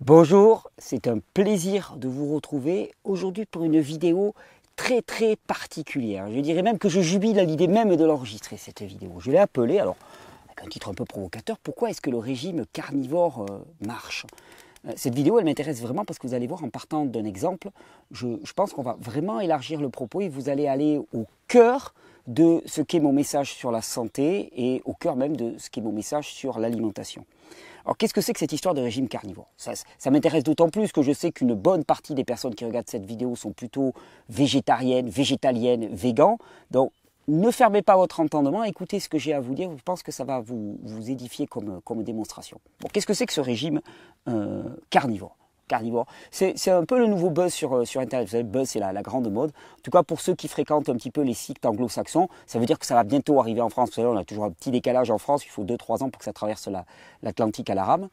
Bonjour, c'est un plaisir de vous retrouver aujourd'hui pour une vidéo très particulière. Je dirais même que je jubile à l'idée même de l'enregistrer cette vidéo. Je l'ai appelée, alors avec un titre un peu provocateur, pourquoi est-ce que le régime carnivore marche? Cette vidéo elle m'intéresse vraiment parce que vous allez voir en partant d'un exemple, je pense qu'on va vraiment élargir le propos et vous allez aller au cœur de ce qu'est mon message sur la santé et au cœur même de ce qu'est mon message sur l'alimentation. Alors qu'est-ce que c'est que cette histoire de régime carnivore? Ça m'intéresse d'autant plus que je sais qu'une bonne partie des personnes qui regardent cette vidéo sont plutôt végétariennes, végétaliennes, végans. Donc ne fermez pas votre entendement, écoutez ce que j'ai à vous dire, je pense que ça va vous édifier comme démonstration. Bon, qu'est-ce que c'est que ce régime carnivore? C'est un peu le nouveau buzz sur Internet. Vous savez, buzz, c'est la grande mode. En tout cas, pour ceux qui fréquentent un petit peu les sites anglo-saxons, ça veut dire que ça va bientôt arriver en France. Vous savez, on a toujours un petit décalage en France. Il faut 2-3 ans pour que ça traverse l'Atlantique à la rame.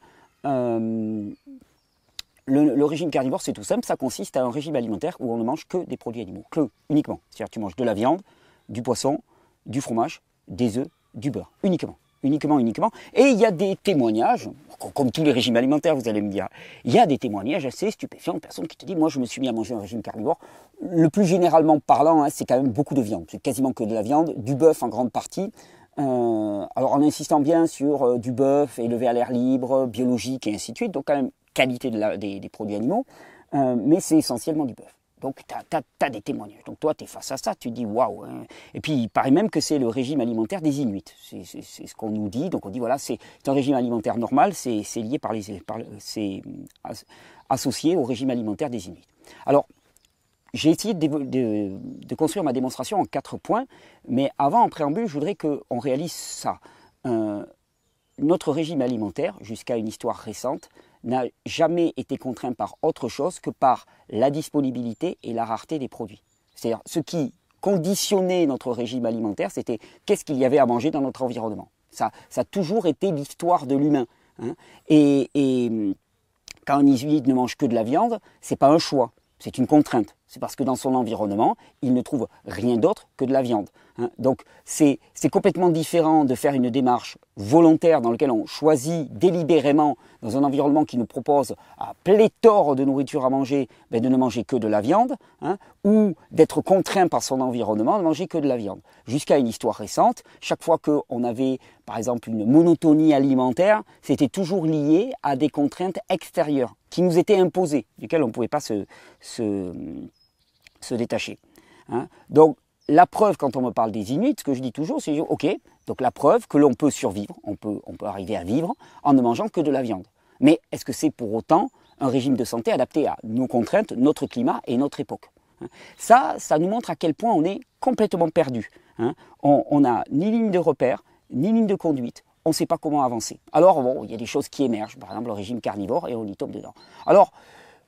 Le régime carnivore, c'est tout simple. Ça consiste à un régime alimentaire où on ne mange que des produits animaux. Uniquement. C'est-à-dire que tu manges de la viande, du poisson, du fromage, des œufs, du beurre. Uniquement. Et il y a des témoignages, comme tous les régimes alimentaires, vous allez me dire, il y a des témoignages assez stupéfiants de personnes qui te disent, moi je me suis mis à manger un régime carnivore. Le plus généralement parlant, c'est quand même beaucoup de viande, c'est quasiment que de la viande, du bœuf en grande partie. Alors en insistant bien sur du bœuf élevé à l'air libre, biologique et ainsi de suite, donc quand même qualité des produits animaux, mais c'est essentiellement du bœuf. Donc, tu as des témoignages. Donc, toi, tu es face à ça, tu te dis waouh. Hein. Et puis, il paraît même que c'est le régime alimentaire des Inuits. C'est ce qu'on nous dit. Donc, on dit voilà, c'est un régime alimentaire normal, c'est lié c'est associé au régime alimentaire des Inuits. Alors, j'ai essayé de construire ma démonstration en 4 points, mais avant, en préambule, je voudrais qu'on réalise ça. Notre régime alimentaire, jusqu'à une histoire récente, n'a jamais été contraint par autre chose que par la disponibilité et la rareté des produits. C'est-à-dire, ce qui conditionnait notre régime alimentaire, c'était qu'est-ce qu'il y avait à manger dans notre environnement. Ça a toujours été l'histoire de l'humain. Hein. Et quand un Inuit ne mange que de la viande, ce n'est pas un choix, c'est une contrainte. C'est parce que dans son environnement, il ne trouve rien d'autre que de la viande. Hein. Donc c'est complètement différent de faire une démarche volontaire dans laquelle on choisit délibérément, dans un environnement qui nous propose à pléthore de nourriture à manger, de ne manger que de la viande, hein, ou d'être contraint par son environnement de manger que de la viande. Jusqu'à une histoire récente, chaque fois qu'on avait par exemple une monotonie alimentaire, c'était toujours lié à des contraintes extérieures qui nous étaient imposées, duquel on ne pouvait pas se détacher. Hein. Donc la preuve, quand on me parle des Inuits, ce que je dis toujours, c'est ok, donc la preuve que l'on peut survivre, on peut arriver à vivre en ne mangeant que de la viande. Mais est-ce que c'est pour autant un régime de santé adapté à nos contraintes, notre climat et notre époque? Ça nous montre à quel point on est complètement perdu. Hein. On n'a ni ligne de repère, ni ligne de conduite, on ne sait pas comment avancer. Alors bon, il y a des choses qui émergent, par exemple le régime carnivore, et on y tombe dedans. Alors,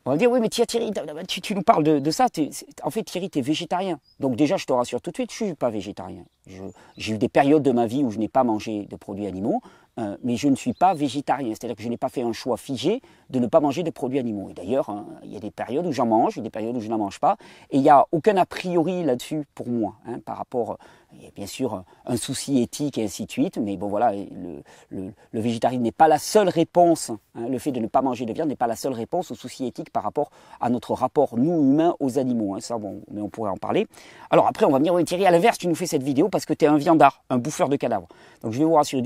on va dire, oui, mais Thierry, tu nous parles de ça. En fait, Thierry, tu es végétarien. Donc déjà, je te rassure tout de suite, je ne suis pas végétarien. J'ai eu des périodes de ma vie où je n'ai pas mangé de produits animaux, mais je ne suis pas végétarien. C'est-à-dire que je n'ai pas fait un choix figé de ne pas manger de produits animaux. Et d'ailleurs, hein, il y a des périodes où j'en mange, et des périodes où je n'en mange pas. Et il n'y a aucun a priori là-dessus pour moi, hein, par rapport... Il y a bien sûr un souci éthique et ainsi de suite, mais bon voilà, le végétarisme n'est pas la seule réponse, hein, le fait de ne pas manger de viande n'est pas la seule réponse au souci éthique par rapport à notre rapport, nous humains, aux animaux. Hein, ça, bon, mais on pourrait en parler. Alors après, on va me dire, oui Thierry, à l'inverse, tu nous fais cette vidéo parce que tu es un viandard, un bouffeur de cadavres. Donc je vais vous rassurer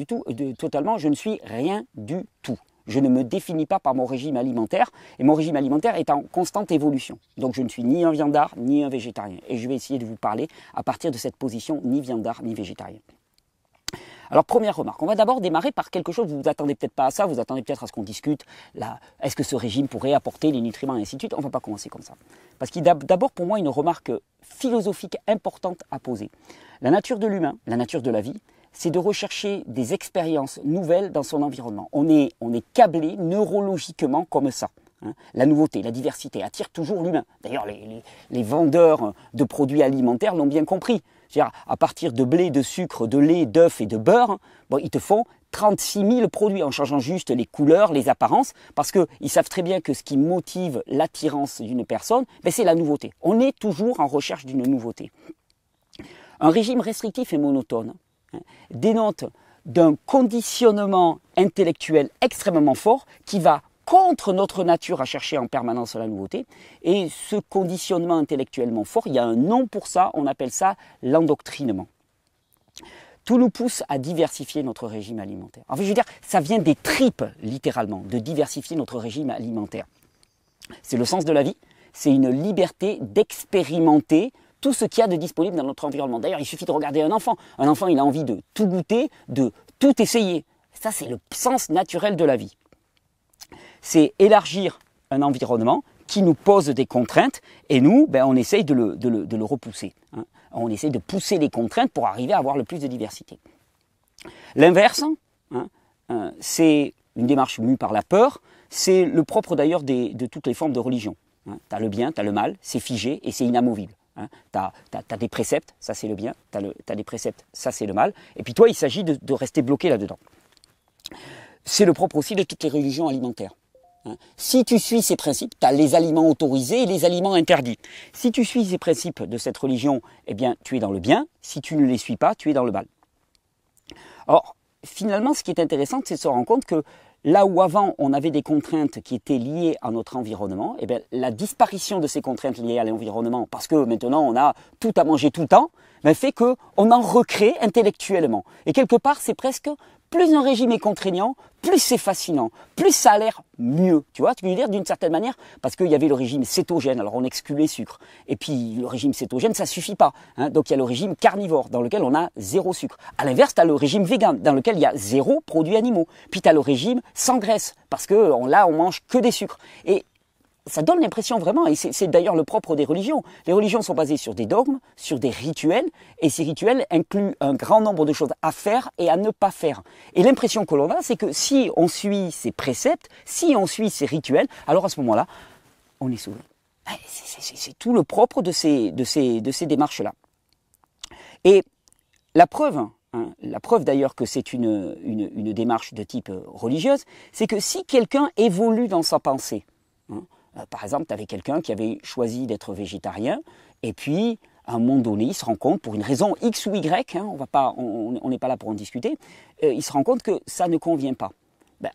totalement, je ne suis rien du tout. Je ne me définis pas par mon régime alimentaire, et mon régime alimentaire est en constante évolution. Donc je ne suis ni un viandard, ni un végétarien. Et je vais essayer de vous parler à partir de cette position, ni viandard, ni végétarien. Alors première remarque, on va d'abord démarrer par quelque chose, vous ne vous attendez peut-être pas à ça, vous attendez peut-être à ce qu'on discute, est-ce que ce régime pourrait apporter les nutriments et ainsi de suite. On ne va pas commencer comme ça. Parce qu'il y a d'abord pour moi une remarque philosophique importante à poser. La nature de l'humain, la nature de la vie, c'est de rechercher des expériences nouvelles dans son environnement. On est câblé neurologiquement comme ça. Hein. La nouveauté, la diversité attire toujours l'humain. D'ailleurs, les vendeurs de produits alimentaires l'ont bien compris. C'est-à-dire, à partir de blé, de sucre, de lait, d'œufs et de beurre, bon, ils te font 36 000 produits en changeant juste les couleurs, les apparences, parce qu'ils savent très bien que ce qui motive l'attirance d'une personne, c'est la nouveauté. On est toujours en recherche d'une nouveauté. Un régime restrictif et monotone dénote d'un conditionnement intellectuel extrêmement fort qui va contre notre nature à chercher en permanence la nouveauté. Et ce conditionnement intellectuellement fort, il y a un nom pour ça, on appelle ça l'endoctrinement. Tout nous pousse à diversifier notre régime alimentaire. En fait, je veux dire, ça vient des tripes, littéralement, de diversifier notre régime alimentaire. C'est le sens de la vie, c'est une liberté d'expérimenter tout ce qu'il y a de disponible dans notre environnement. D'ailleurs, il suffit de regarder un enfant. Un enfant, il a envie de tout goûter, de tout essayer. Ça, c'est le sens naturel de la vie. C'est élargir un environnement qui nous pose des contraintes et nous, on essaye de le repousser. Hein. On essaye de pousser les contraintes pour arriver à avoir le plus de diversité. L'inverse, c'est une démarche mue par la peur. C'est le propre d'ailleurs de toutes les formes de religion. Hein. Tu as le bien, tu as le mal, c'est figé et c'est inamovible. Hein. Tu as des préceptes, ça c'est le bien, tu as des préceptes, ça c'est le mal. Et puis toi, il s'agit de rester bloqué là-dedans. C'est le propre aussi de toutes les religions alimentaires. Si tu suis ces principes, tu as les aliments autorisés et les aliments interdits. Si tu suis ces principes de cette religion, eh bien, tu es dans le bien. Si tu ne les suis pas, tu es dans le mal. Or, finalement, ce qui est intéressant, c'est de se rendre compte que là où avant, on avait des contraintes qui étaient liées à notre environnement, eh bien, la disparition de ces contraintes liées à l'environnement, parce que maintenant, on a tout à manger tout le temps, fait qu'on en recrée intellectuellement. Et quelque part, c'est presque... Plus un régime est contraignant, plus c'est fascinant, plus ça a l'air mieux. Tu vois, tu veux dire d'une certaine manière, parce qu'il y avait le régime cétogène, alors on exclut les sucres. Et puis le régime cétogène, ça suffit pas. Hein. Donc il y a le régime carnivore, dans lequel on a 0 sucre. À l'inverse, tu as le régime vegan, dans lequel il y a 0 produits animaux. Puis tu as le régime sans graisse, parce que là, on mange que des sucres. Et ça donne l'impression vraiment, et c'est d'ailleurs le propre des religions. Les religions sont basées sur des dogmes, sur des rituels, et ces rituels incluent un grand nombre de choses à faire et à ne pas faire. Et l'impression que l'on a, c'est que si on suit ces préceptes, si on suit ces rituels, alors à ce moment-là, on est sauvé. C'est tout le propre de ces démarches-là. Et la preuve d'ailleurs que c'est une démarche de type religieuse, c'est que si quelqu'un évolue dans sa pensée, par exemple, tu avais quelqu'un qui avait choisi d'être végétarien, et puis, à un moment donné, il se rend compte, pour une raison X ou Y, on n'est pas là pour en discuter, il se rend compte que ça ne convient pas.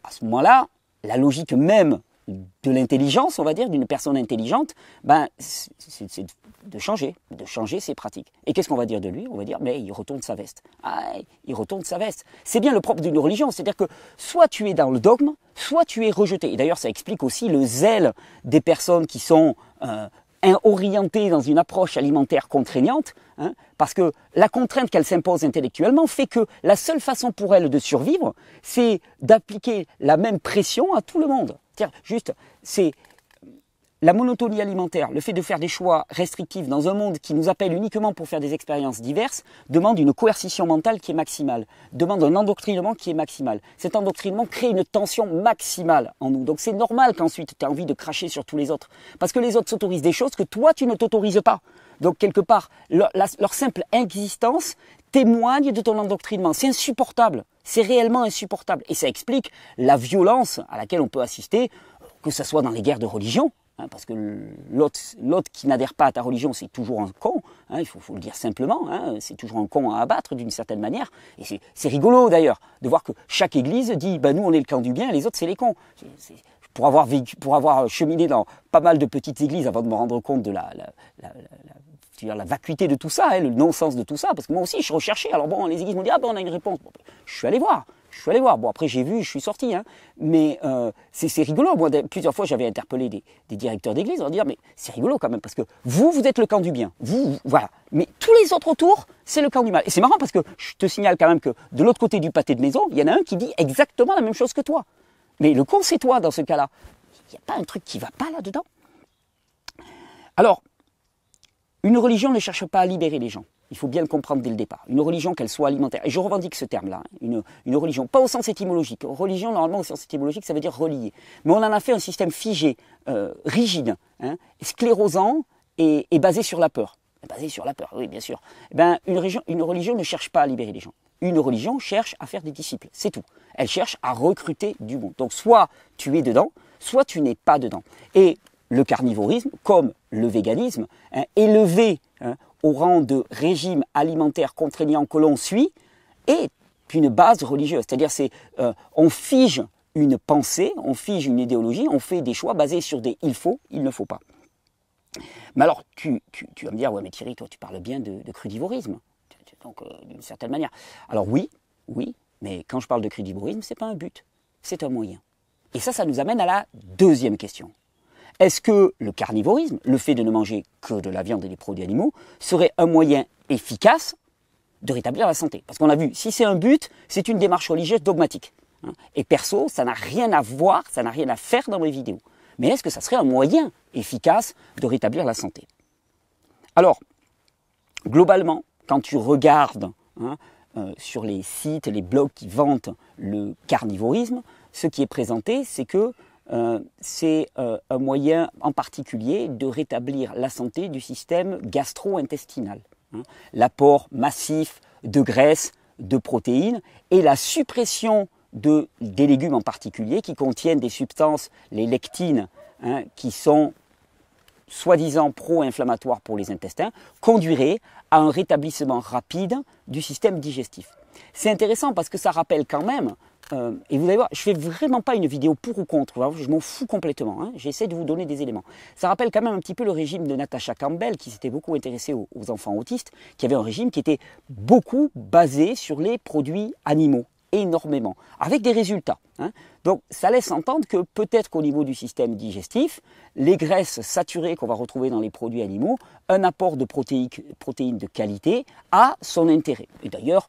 À ce moment-là, la logique même de l'intelligence, on va dire, d'une personne intelligente, c'est de changer ses pratiques. Et qu'est-ce qu'on va dire de lui? On va dire, mais il retourne sa veste. Il retourne sa veste. C'est bien le propre d'une religion, c'est-à-dire que soit tu es dans le dogme, soit tu es rejeté. Et d'ailleurs, ça explique aussi le zèle des personnes qui sont orientées dans une approche alimentaire contraignante, parce que la contrainte qu'elle s'impose intellectuellement fait que la seule façon pour elle de survivre, c'est d'appliquer la même pression à tout le monde. Juste, c'est la monotonie alimentaire, le fait de faire des choix restrictifs dans un monde qui nous appelle uniquement pour faire des expériences diverses, demande une coercition mentale qui est maximale, demande un endoctrinement qui est maximal. Cet endoctrinement crée une tension maximale en nous. Donc c'est normal qu'ensuite tu aies envie de cracher sur tous les autres. Parce que les autres s'autorisent des choses que toi tu ne t'autorises pas. Donc quelque part, leur simple existence témoigne de ton endoctrinement. C'est insupportable. C'est réellement insupportable. Et ça explique la violence à laquelle on peut assister, que ce soit dans les guerres de religion, parce que l'autre qui n'adhère pas à ta religion, c'est toujours un con, il faut le dire simplement, c'est toujours un con à abattre d'une certaine manière. Et c'est rigolo d'ailleurs de voir que chaque église dit nous on est le camp du bien et les autres c'est les cons. Pour avoir cheminé dans pas mal de petites églises avant de me rendre compte de la vacuité de tout ça, le non-sens de tout ça, parce que moi aussi je recherchais. Alors bon, les églises m'ont dit on a une réponse. Je suis allé voir. Bon, après j'ai vu, je suis sorti. Mais c'est rigolo. Moi, plusieurs fois, j'avais interpellé des directeurs d'église en dire mais c'est rigolo quand même, parce que vous êtes le camp du bien. Voilà. Mais tous les autres autour, c'est le camp du mal. Et c'est marrant parce que je te signale quand même que de l'autre côté du pâté de maison, il y en a un qui dit exactement la même chose que toi. Mais le con, c'est toi dans ce cas-là. Il n'y a pas un truc qui ne va pas là-dedans. Alors, une religion ne cherche pas à libérer les gens. Il faut bien le comprendre dès le départ. Une religion, qu'elle soit alimentaire. Et je revendique ce terme-là. Une religion, pas au sens étymologique. Religion, normalement, au sens étymologique, ça veut dire relier. Mais on en a fait un système figé, rigide, sclérosant et basé sur la peur. Basé sur la peur, oui, bien sûr. Une religion ne cherche pas à libérer les gens. Une religion cherche à faire des disciples. C'est tout. Elle cherche à recruter du monde. Donc, soit tu es dedans, soit tu n'es pas dedans. Et le carnivorisme, comme le véganisme, élevé au rang de régime alimentaire contraignant que l'on suit, est une base religieuse. C'est-à-dire on fige une pensée, on fige une idéologie, on fait des choix basés sur des il faut, il ne faut pas. Mais alors, tu vas me dire, ouais mais Thierry, toi tu parles bien de crudivorisme, donc d'une certaine manière. Alors oui, mais quand je parle de crudivorisme, ce n'est pas un but, c'est un moyen. Et ça nous amène à la deuxième question. Est-ce que le carnivorisme, le fait de ne manger que de la viande et des produits animaux, serait un moyen efficace de rétablir la santé? Parce qu'on a vu, si c'est un but, c'est une démarche religieuse dogmatique. Et perso, ça n'a rien à voir, ça n'a rien à faire dans mes vidéos. Mais est-ce que ça serait un moyen efficace de rétablir la santé? Alors, globalement, quand tu regardes sur les sites, les blogs qui vantent le carnivorisme, ce qui est présenté, c'est que c'est un moyen en particulier de rétablir la santé du système gastro-intestinal. L'apport massif de graisse, de protéines et la suppression des légumes en particulier qui contiennent des substances, les lectines, qui sont soi-disant pro-inflammatoires pour les intestins, conduirait à un rétablissement rapide du système digestif. C'est intéressant parce que ça rappelle quand même, et vous allez voir, je ne fais vraiment pas une vidéo pour ou contre, je m'en fous complètement, j'essaie de vous donner des éléments. Ça rappelle quand même un petit peu le régime de Natasha Campbell qui s'était beaucoup intéressée aux enfants autistes, qui avait un régime qui était beaucoup basé sur les produits animaux. Énormément, avec des résultats. Donc ça laisse entendre que peut-être qu'au niveau du système digestif, les graisses saturées qu'on va retrouver dans les produits animaux, un apport de protéines de qualité a son intérêt. Et d'ailleurs,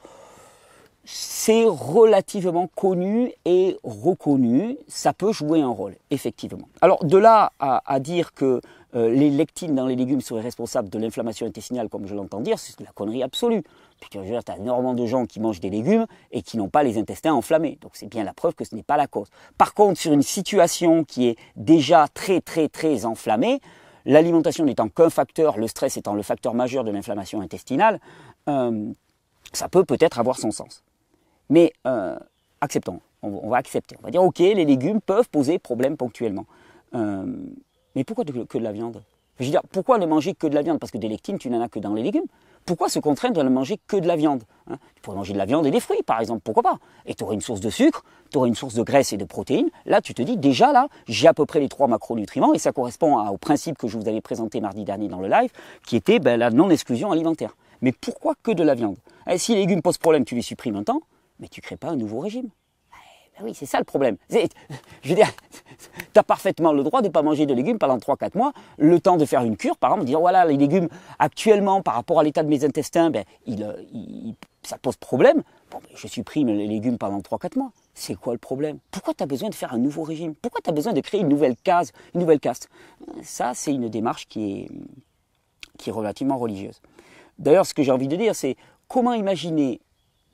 c'est relativement connu et reconnu, ça peut jouer un rôle, effectivement. Alors de là à dire que les lectines dans les légumes seraient responsables de l'inflammation intestinale, comme je l'entends dire, c'est de la connerie absolue. Tu as énormément de gens qui mangent des légumes et qui n'ont pas les intestins enflammés. Donc c'est bien la preuve que ce n'est pas la cause. Par contre, sur une situation qui est déjà très enflammée, l'alimentation n'étant qu'un facteur, le stress étant le facteur majeur de l'inflammation intestinale, ça peut peut-être avoir son sens. Mais acceptons, on va accepter. On va dire, ok, les légumes peuvent poser problème ponctuellement. Mais pourquoi que de la viande? Je veux dire, pourquoi ne manger que de la viande? Parce que des lectines, tu n'en as que dans les légumes. Pourquoi se contraindre de ne manger que de la viande? Tu pourrais manger de la viande et des fruits, par exemple, pourquoi pas? Et tu aurais une source de sucre, tu aurais une source de graisse et de protéines. Là, tu te dis, déjà là, j'ai à peu près les 3 macronutriments, et ça correspond au principe que je vous avais présenté mardi dernier dans le live, qui était la non-exclusion alimentaire. Mais pourquoi que de la viande? Si les légumes posent problème, tu les supprimes un temps, mais tu ne crées pas un nouveau régime. Ben oui, c'est ça le problème. Je veux dire, tu as parfaitement le droit de ne pas manger de légumes pendant 3-4 mois, le temps de faire une cure, par exemple, dire voilà, les légumes, actuellement, par rapport à l'état de mes intestins, ça pose problème. Bon, ben, je supprime les légumes pendant 3-4 mois. C'est quoi le problème? Pourquoi tu as besoin de faire un nouveau régime? Pourquoi tu as besoin de créer une nouvelle case, une nouvelle caste? Ça, c'est une démarche qui est relativement religieuse. D'ailleurs, ce que j'ai envie de dire, c'est comment imaginer,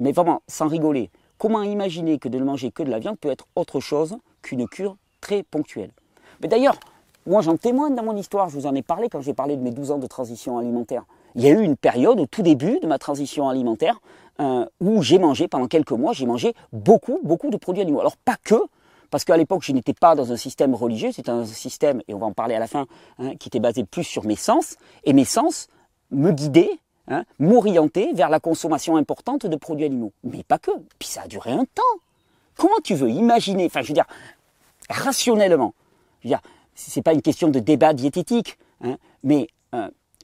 mais vraiment, sans rigoler, comment imaginer que de ne manger que de la viande peut être autre chose qu'une cure très ponctuelle? Mais d'ailleurs, moi j'en témoigne dans mon histoire, je vous en ai parlé quand j'ai parlé de mes 12 ans de transition alimentaire. Il y a eu une période au tout début de ma transition alimentaire où j'ai mangé, pendant quelques mois, j'ai mangé beaucoup de produits animaux. Alors pas que, parce qu'à l'époque je n'étais pas dans un système religieux, c'était un système, et on va en parler à la fin, qui était basé plus sur mes sens, et mes sens me guidaient, m'orienter vers la consommation importante de produits animaux. Mais pas que. Puis ça a duré un temps. Comment tu veux imaginer, enfin je veux dire, rationnellement, je veux dire, c'est pas une question de débat diététique, mais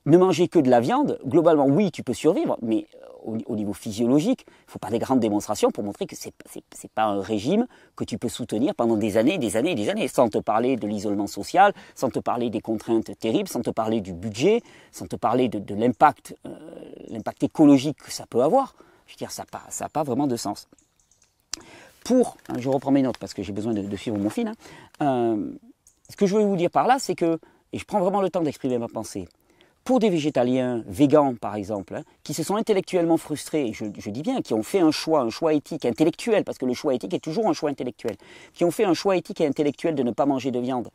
ne manger que de la viande, globalement oui tu peux survivre, mais au niveau physiologique, il ne faut pas des grandes démonstrations pour montrer que c'est pas un régime que tu peux soutenir pendant des années, sans te parler de l'isolement social, sans te parler des contraintes terribles, sans te parler du budget, sans te parler de l'impact écologique que ça peut avoir. Je veux dire, ça n'a pas vraiment de sens. Je reprends mes notes parce que j'ai besoin de suivre mon fil. Ce que je veux vous dire par là, c'est que, et je prends vraiment le temps d'exprimer ma pensée, pour des végétaliens, végans par exemple, qui se sont intellectuellement frustrés, je dis bien, qui ont fait un choix éthique, intellectuel, parce que le choix éthique est toujours un choix intellectuel, qui ont fait un choix éthique et intellectuel de ne pas manger de viande,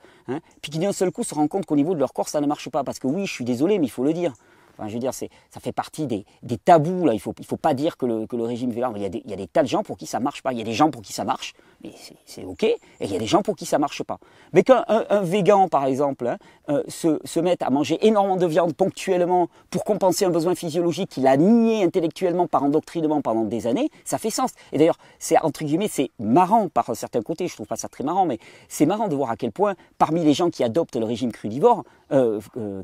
puis qui d'un seul coup se rendent compte qu'au niveau de leur corps ça ne marche pas, parce que oui, je suis désolé, mais il faut le dire. Enfin, je veux dire, ça fait partie des tabous, là. Il faut pas dire que le régime végan, il y a des tas de gens pour qui ça marche pas, il y a des gens pour qui ça marche, mais c'est ok, et il y a des gens pour qui ça marche pas. Mais qu'un végan, par exemple, se mette à manger énormément de viande ponctuellement pour compenser un besoin physiologique qu'il a nié intellectuellement par endoctrinement pendant des années, ça fait sens. Et d'ailleurs, c'est entre guillemets, c'est marrant par un certain côté, je trouve pas ça très marrant, mais c'est marrant de voir à quel point, parmi les gens qui adoptent le régime crudivore,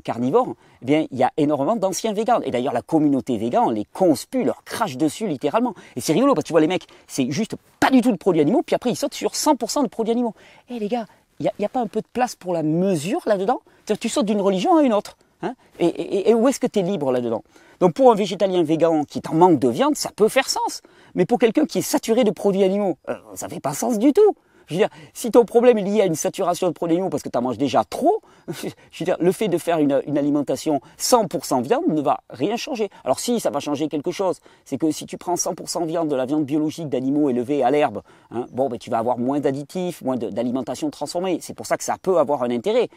carnivore, eh bien, il y a énormément d'anciens végans. Et d'ailleurs, la communauté végane les conspue, leur crache dessus littéralement. Et c'est rigolo parce que tu vois, les mecs, c'est juste pas du tout de produits animaux, puis après ils sautent sur 100% de produits animaux. Eh les gars, il n'y a pas un peu de place pour la mesure là-dedans? C'est-à-dire tu sautes d'une religion à une autre. Hein, et où est-ce que tu es libre là-dedans? Donc pour un végétalien végan qui est en manque de viande, ça peut faire sens. Mais pour quelqu'un qui est saturé de produits animaux, ça ne fait pas sens du tout. Je veux dire, si ton problème est lié à une saturation de produits animaux parce que tu en manges déjà trop, je veux dire, le fait de faire une alimentation 100% viande ne va rien changer. Alors si, ça va changer quelque chose. C'est que si tu prends 100% viande, de la viande biologique d'animaux élevés à l'herbe, hein, bon, ben, tu vas avoir moins d'additifs, moins d'alimentation transformée. C'est pour ça que ça peut avoir un intérêt.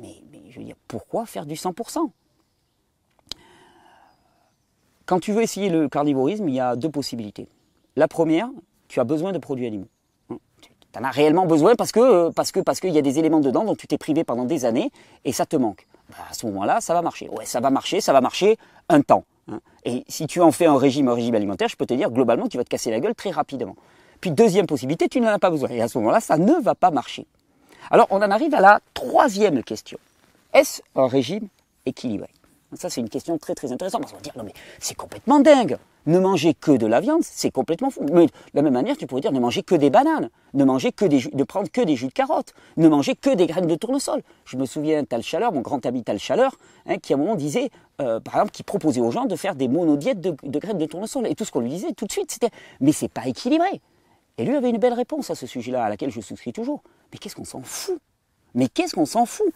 Mais je veux dire, pourquoi faire du 100%? Quand tu veux essayer le carnivorisme, il y a deux possibilités. La première, tu as besoin de produits animaux. Tu en as réellement besoin parce qu'il y a des éléments dedans dont tu t'es privé pendant des années et ça te manque. Ben à ce moment-là, ça va marcher. Ouais, ça va marcher un temps. Hein. Et si tu en fais un régime alimentaire, je peux te dire, globalement, tu vas te casser la gueule très rapidement. Puis deuxième possibilité, tu n'en as pas besoin. Et à ce moment-là, ça ne va pas marcher. Alors, on en arrive à la troisième question. Est-ce un régime équilibré? Ça, c'est une question très très intéressante. Parce qu'on va dire, non mais c'est complètement dingue. Ne manger que de la viande, c'est complètement fou. Mais de la même manière, tu pourrais dire ne manger que des bananes, de prendre que des jus de carottes, ne manger que des graines de tournesol. Je me souviens, Tal Chaleur, mon grand ami Tal Chaleur, hein, qui à un moment disait, par exemple, qui proposait aux gens de faire des monodiètes de graines de tournesol. Et tout ce qu'on lui disait tout de suite, c'était « mais c'est pas équilibré ». Et lui avait une belle réponse à ce sujet-là, à laquelle je souscris toujours. Mais qu'est-ce qu'on s'en fout? Mais qu'est-ce qu'on s'en fout?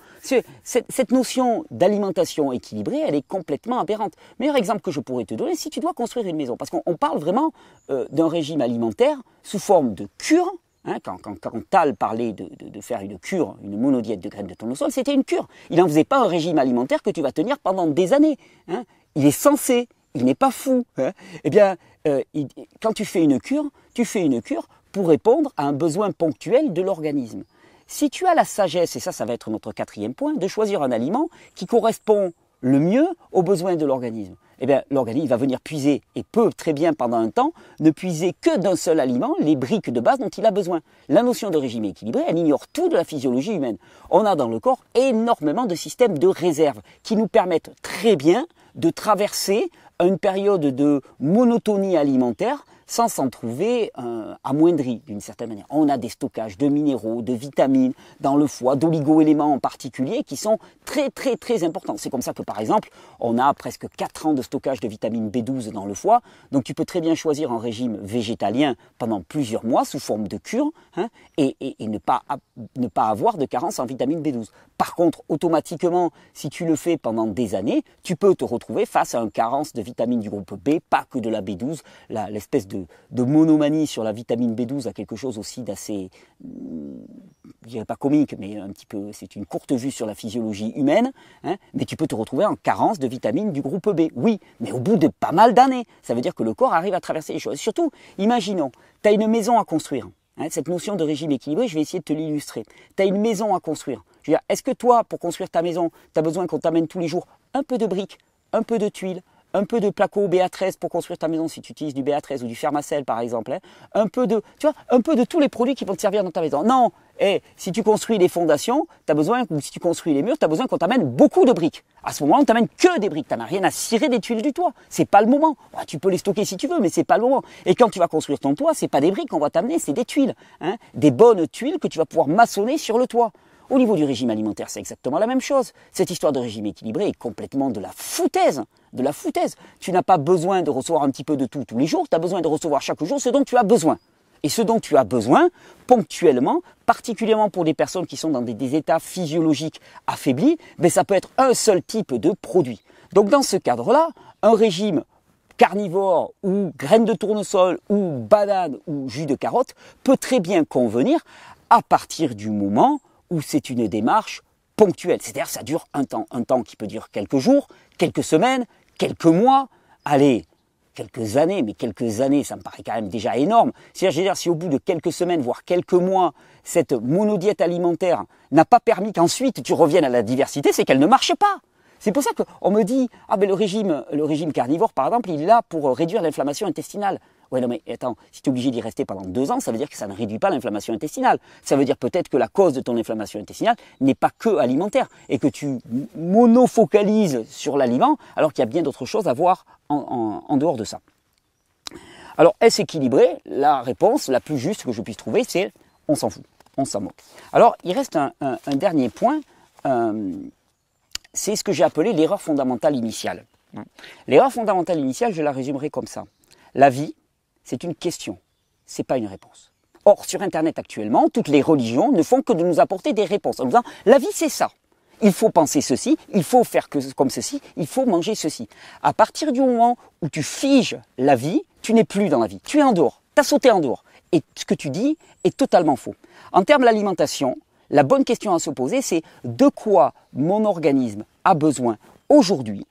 Cette notion d'alimentation équilibrée, elle est complètement aberrante. Meilleur exemple que je pourrais te donner, si tu dois construire une maison, parce qu'on parle vraiment d'un régime alimentaire sous forme de cure. Hein, quand Tal parlait de faire une cure, une monodiète de graines de tournesol, c'était une cure. Il n'en faisait pas un régime alimentaire que tu vas tenir pendant des années. Hein. Il est censé, il n'est pas fou. Hein. Eh bien, quand tu fais une cure pour répondre à un besoin ponctuel de l'organisme. Si tu as la sagesse, et ça va être notre quatrième point, de choisir un aliment qui correspond le mieux aux besoins de l'organisme, eh bien l'organisme va venir puiser, et peut très bien pendant un temps, ne puiser que d'un seul aliment les briques de base dont il a besoin. La notion de régime équilibré, elle ignore tout de la physiologie humaine. On a dans le corps énormément de systèmes de réserve qui nous permettent très bien de traverser une période de monotonie alimentaire sans s'en trouver amoindri d'une certaine manière. On a des stockages de minéraux, de vitamines dans le foie, d'oligo-éléments en particulier qui sont très très très importants. C'est comme ça que par exemple, on a presque 4 ans de stockage de vitamine B12 dans le foie, donc tu peux très bien choisir un régime végétalien pendant plusieurs mois sous forme de cure hein, et ne pas avoir de carence en vitamine B12. Par contre, automatiquement, si tu le fais pendant des années, tu peux te retrouver face à une carence de vitamines du groupe B, pas que de la B12, l'espèce de monomanie sur la vitamine B12 a quelque chose aussi d'assez, je dirais pas comique, mais un petit peu, c'est une courte vue sur la physiologie humaine, hein, mais tu peux te retrouver en carence de vitamines du groupe B. Oui, mais au bout de pas mal d'années, ça veut dire que le corps arrive à traverser les choses. Surtout, imaginons, tu as une maison à construire. Hein, cette notion de régime équilibré, je vais essayer de te l'illustrer. Tu as une maison à construire. Je veux dire, est-ce que toi, pour construire ta maison, tu as besoin qu'on t'amène tous les jours un peu de briques, un peu de tuiles, un peu de placo BA13 pour construire ta maison si tu utilises du BA13 ou du Fermacell par exemple, hein, un peu de tous les produits qui vont te servir dans ta maison. Non, si tu construis les fondations, ou si tu construis les murs, tu as besoin qu'on t'amène beaucoup de briques. À ce moment-là, on t'amène que des briques, tu n'as rien à cirer des tuiles du toit. C'est pas le moment. Ouais, tu peux les stocker si tu veux, mais c'est pas le moment. Et quand tu vas construire ton toit, c'est pas des briques qu'on va t'amener, c'est des tuiles, hein, des bonnes tuiles que tu vas pouvoir maçonner sur le toit. Au niveau du régime alimentaire, c'est exactement la même chose. Cette histoire de régime équilibré est complètement de la foutaise. De la foutaise. Tu n'as pas besoin de recevoir un petit peu de tout tous les jours, tu as besoin de recevoir chaque jour ce dont tu as besoin. Et ce dont tu as besoin, ponctuellement, particulièrement pour des personnes qui sont dans des états physiologiques affaiblis, ben ça peut être un seul type de produit. Donc dans ce cadre-là, un régime carnivore ou graines de tournesol ou banane ou jus de carotte peut très bien convenir à partir du moment où c'est une démarche ponctuelle. C'est-à-dire ça dure un temps qui peut durer quelques jours, quelques semaines, quelques mois, allez, quelques années, mais quelques années, ça me paraît quand même déjà énorme. C'est-à-dire, si au bout de quelques semaines, voire quelques mois, cette monodiète alimentaire n'a pas permis qu'ensuite tu reviennes à la diversité, c'est qu'elle ne marche pas. C'est pour ça qu'on me dit, ah ben le régime carnivore, par exemple, il est là pour réduire l'inflammation intestinale. Ouais, non mais attends, si tu es obligé d'y rester pendant 2 ans, ça veut dire que ça ne réduit pas l'inflammation intestinale. Ça veut dire peut-être que la cause de ton inflammation intestinale n'est pas que alimentaire et que tu monofocalises sur l'aliment alors qu'il y a bien d'autres choses à voir en dehors de ça. Alors, est-ce équilibré? La réponse la plus juste que je puisse trouver, c'est on s'en fout, on s'en moque. Alors, il reste un dernier point, c'est ce que j'ai appelé l'erreur fondamentale initiale. L'erreur fondamentale initiale, je la résumerai comme ça. La vie, c'est une question, ce n'est pas une réponse. Or, sur Internet actuellement, toutes les religions ne font que de nous apporter des réponses en nous disant « la vie c'est ça ». Il faut penser ceci, il faut faire comme ceci, il faut manger ceci. À partir du moment où tu figes la vie, tu n'es plus dans la vie, tu es en dehors, tu as sauté en dehors. Et ce que tu dis est totalement faux. En termes d'alimentation, la bonne question à se poser, c'est de quoi mon organisme a besoin aujourd'hui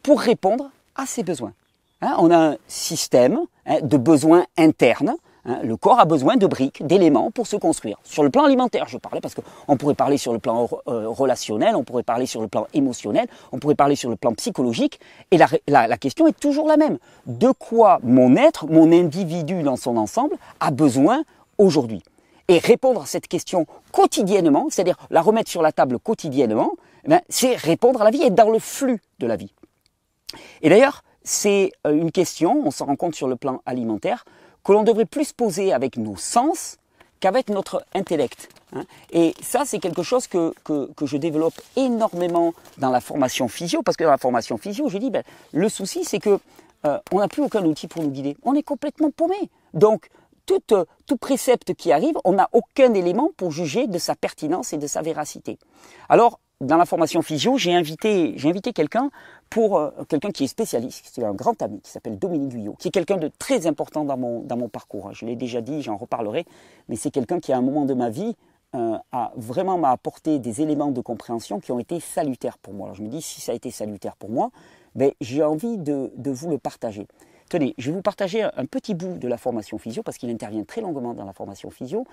pour répondre à ses besoins. On a un système de besoins internes. Le corps a besoin de briques, d'éléments pour se construire. Sur le plan alimentaire, je parlais, parce qu'on pourrait parler sur le plan relationnel, on pourrait parler sur le plan émotionnel, on pourrait parler sur le plan psychologique. Et la question est toujours la même. De quoi mon être, mon individu dans son ensemble, a besoin aujourd'hui? Et répondre à cette question quotidiennement, c'est-à-dire la remettre sur la table quotidiennement, c'est répondre à la vie et être dans le flux de la vie. Et d'ailleurs, c'est une question, on s'en rend compte sur le plan alimentaire, que l'on devrait plus poser avec nos sens qu'avec notre intellect. Et ça, c'est quelque chose que je développe énormément dans la formation physio, parce que dans la formation physio, je dis, le souci, c'est que on n'a plus aucun outil pour nous guider. On est complètement paumé. Donc, tout précepte qui arrive, on n'a aucun élément pour juger de sa pertinence et de sa véracité. Alors, dans la formation physio, j'ai invité quelqu'un qui est spécialiste, c'est un grand ami qui s'appelle Dominique Guyot, qui est quelqu'un de très important dans mon parcours. Je l'ai déjà dit, j'en reparlerai, mais c'est quelqu'un qui à un moment de ma vie m'a apporté des éléments de compréhension qui ont été salutaires pour moi. Alors je me dis, si ça a été salutaire pour moi, j'ai envie de vous le partager. Tenez, je vais vous partager un petit bout de la formation physio, parce qu'il intervient très longuement dans la formation physio,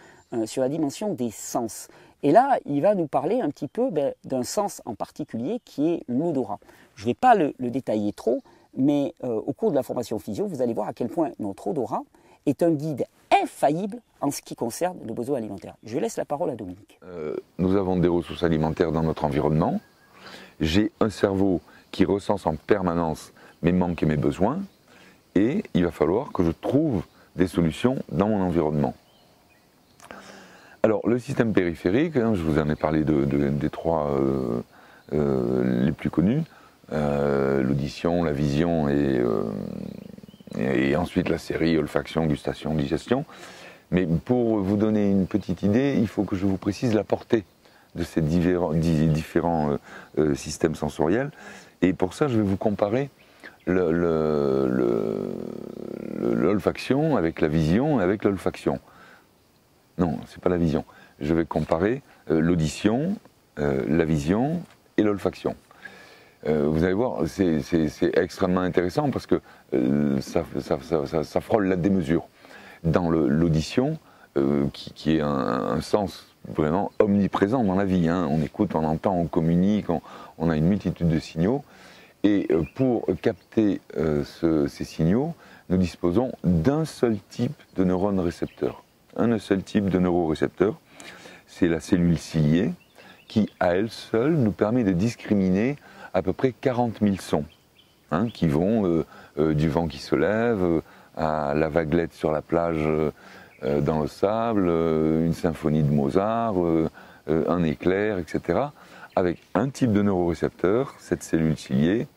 sur la dimension des sens. Et là, il va nous parler un petit peu d'un sens en particulier qui est l'odorat. Je ne vais pas le détailler trop, mais au cours de la formation physio, vous allez voir à quel point notre odorat est un guide infaillible en ce qui concerne nos besoins alimentaires. Je laisse la parole à Dominique. Nous avons des ressources alimentaires dans notre environnement. J'ai un cerveau qui recense en permanence mes manques et mes besoins. Et il va falloir que je trouve des solutions dans mon environnement. Alors, le système périphérique, je vous en ai parlé des trois les plus connus, l'audition, la vision et ensuite la série olfaction, gustation, digestion. Mais pour vous donner une petite idée, il faut que je vous précise la portée de ces différents systèmes sensoriels. Et pour ça, je vais vous comparer l'olfaction avec la vision et avec l'olfaction. Non, c'est pas la vision. Je vais comparer l'audition, la vision et l'olfaction. Vous allez voir, c'est extrêmement intéressant parce que ça frôle la démesure. Dans l'audition, qui est un sens vraiment omniprésent dans la vie, on écoute, on entend, on communique, on a une multitude de signaux. Et pour capter ces signaux, nous disposons d'un seul type de neurones récepteurs. Un seul type de neurorécepteur, c'est la cellule ciliée, qui à elle seule nous permet de discriminer à peu près 40 000 sons, qui vont du vent qui se lève, à la vaguelette sur la plage dans le sable, une symphonie de Mozart, un éclair, etc. Avec un type de neurorécepteur, cette cellule ciliée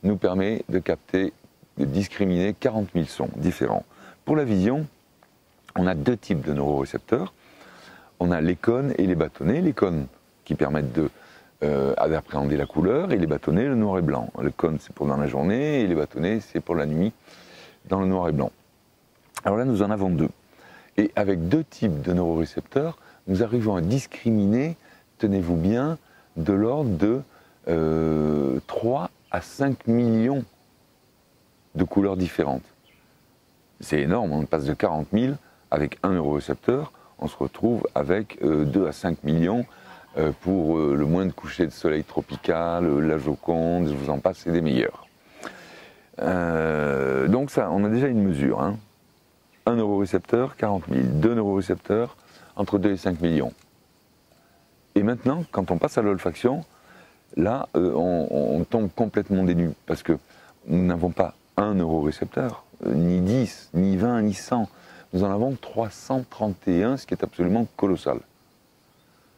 nous permet de capter, de discriminer 40 000 sons différents. Pour la vision, on a deux types de neurorécepteurs. On a les cônes et les bâtonnets. Les cônes qui permettent d'appréhender la couleur et les bâtonnets, le noir et blanc. Le cône, c'est pour dans la journée et les bâtonnets, c'est pour la nuit, dans le noir et blanc. Alors là, nous en avons deux. Et avec deux types de neurorécepteurs, nous arrivons à discriminer, tenez-vous bien, de l'ordre de 3 à 5 millions de couleurs différentes. C'est énorme, on passe de 40 000 avec un eurorécepteur, on se retrouve avec 2 à 5 millions pour le moindre coucher de soleil tropical, la Joconde, je vous en passe, c'est des meilleurs. Donc ça, on a déjà une mesure. Hein. 1 eurorécepteur, 40 000, 2 eurorécepteurs, entre 2 et 5 millions. Et maintenant, quand on passe à l'olfaction, là, on tombe complètement dénu, parce que nous n'avons pas un eurorécepteur, ni 10, ni 20, ni 100. Nous en avons 331, ce qui est absolument colossal.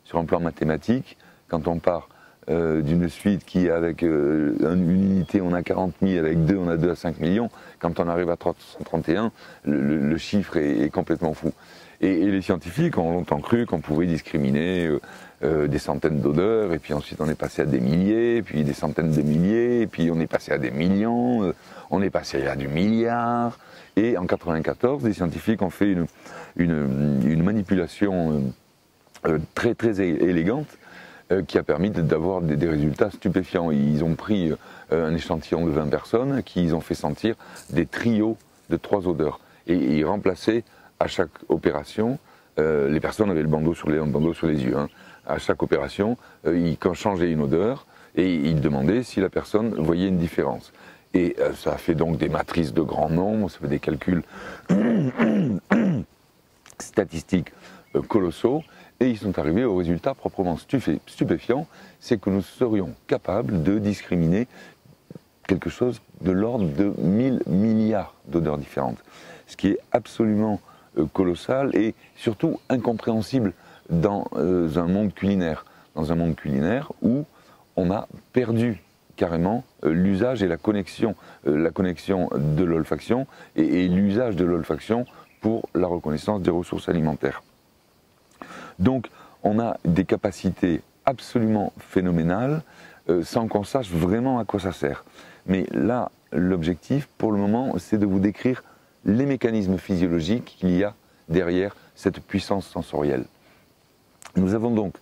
Sur un plan mathématique, quand on part d'une suite qui, avec une unité, on a 40 000, avec 2, on a 2 à 5 millions, quand on arrive à 331, le chiffre est complètement fou. Et les scientifiques ont longtemps cru qu'on pouvait discriminer des centaines d'odeurs, et puis ensuite on est passé à des milliers, puis des centaines de milliers, et puis on est passé à des millions, on est passé à du milliard. Et en 1994, les scientifiques ont fait une manipulation très très élégante qui a permis d'avoir des résultats stupéfiants. Ils ont pris un échantillon de 20 personnes qui ils ont fait sentir des trios de 3 odeurs. Et ils remplaçaient à chaque opération, les personnes avaient le bandeau sur les yeux. Hein. À chaque opération, ils changeaient une odeur et ils demandaient si la personne voyait une différence. Et ça a fait donc des matrices de grand nombre, ça fait des calculs statistiques colossaux, et ils sont arrivés au résultat proprement stupéfiant, c'est que nous serions capables de discriminer quelque chose de l'ordre de 1000 milliards d'odeurs différentes. Ce qui est absolument colossal et surtout incompréhensible dans un monde culinaire. Dans un monde culinaire où on a perdu carrément l'usage et la connexion de l'olfaction et l'usage de l'olfaction pour la reconnaissance des ressources alimentaires. Donc on a des capacités absolument phénoménales sans qu'on sache vraiment à quoi ça sert. Mais là, l'objectif pour le moment, c'est de vous décrire les mécanismes physiologiques qu'il y a derrière cette puissance sensorielle. Nous avons donc